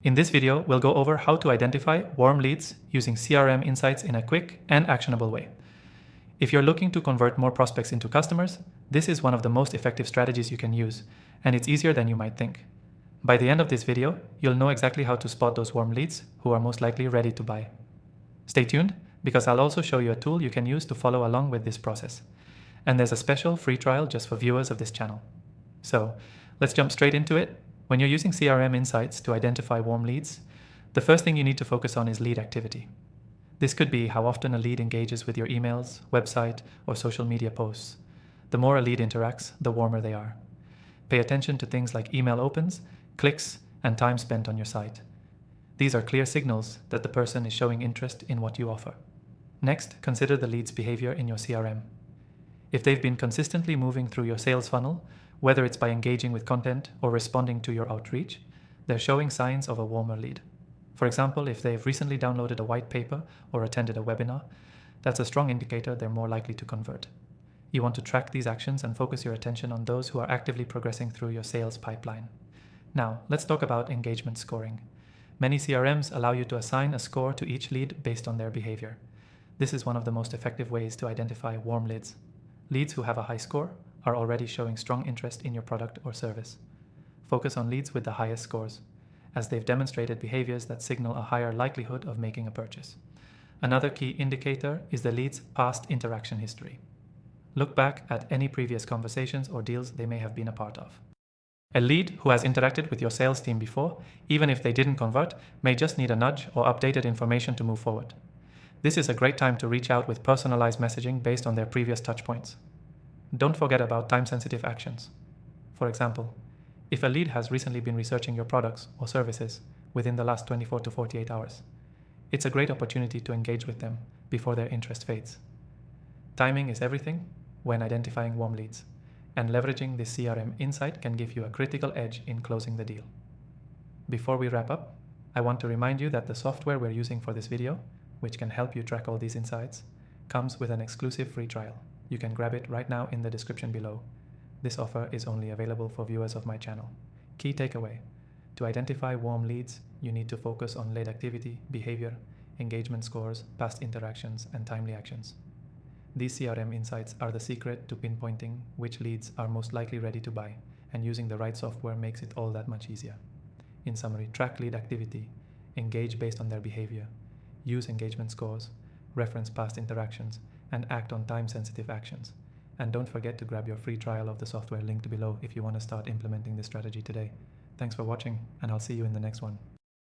In this video, we'll go over how to identify warm leads using CRM insights in a quick and actionable way. If you're looking to convert more prospects into customers, this is one of the most effective strategies you can use, and it's easier than you might think. By the end of this video, you'll know exactly how to spot those warm leads who are most likely ready to buy. Stay tuned, because I'll also show you a tool you can use to follow along with this process. And there's a special free trial just for viewers of this channel. So let's jump straight into it. When you're using CRM insights to identify warm leads, the first thing you need to focus on is lead activity. This could be how often a lead engages with your emails, website, or social media posts. The more a lead interacts, the warmer they are. Pay attention to things like email opens, clicks, and time spent on your site. These are clear signals that the person is showing interest in what you offer. Next, consider the lead's behavior in your CRM. If they've been consistently moving through your sales funnel, whether it's by engaging with content or responding to your outreach, they're showing signs of a warmer lead. For example, if they've recently downloaded a white paper or attended a webinar, that's a strong indicator they're more likely to convert. You want to track these actions and focus your attention on those who are actively progressing through your sales pipeline. Now, let's talk about engagement scoring. Many CRMs allow you to assign a score to each lead based on their behavior. This is one of the most effective ways to identify warm leads. Leads who have a high score are already showing strong interest in your product or service. Focus on leads with the highest scores, as they've demonstrated behaviors that signal a higher likelihood of making a purchase. Another key indicator is the lead's past interaction history. Look back at any previous conversations or deals they may have been a part of. A lead who has interacted with your sales team before, even if they didn't convert, may just need a nudge or updated information to move forward. This is a great time to reach out with personalized messaging based on their previous touchpoints. Don't forget about time-sensitive actions. For example, if a lead has recently been researching your products or services within the last 24 to 48 hours, it's a great opportunity to engage with them before their interest fades. Timing is everything when identifying warm leads, and leveraging this CRM insight can give you a critical edge in closing the deal. Before we wrap up, I want to remind you that the software we're using for this video, which can help you track all these insights, comes with an exclusive free trial. You can grab it right now in the description below. This offer is only available for viewers of my channel. Key takeaway: to identify warm leads, you need to focus on lead activity, behavior, engagement scores, past interactions, and timely actions. These CRM insights are the secret to pinpointing which leads are most likely ready to buy, and using the right software makes it all that much easier. In summary, track lead activity, engage based on their behavior, use engagement scores, reference past interactions, and act on time-sensitive actions. And don't forget to grab your free trial of the software linked below if you want to start implementing this strategy today. Thanks for watching, and I'll see you in the next one.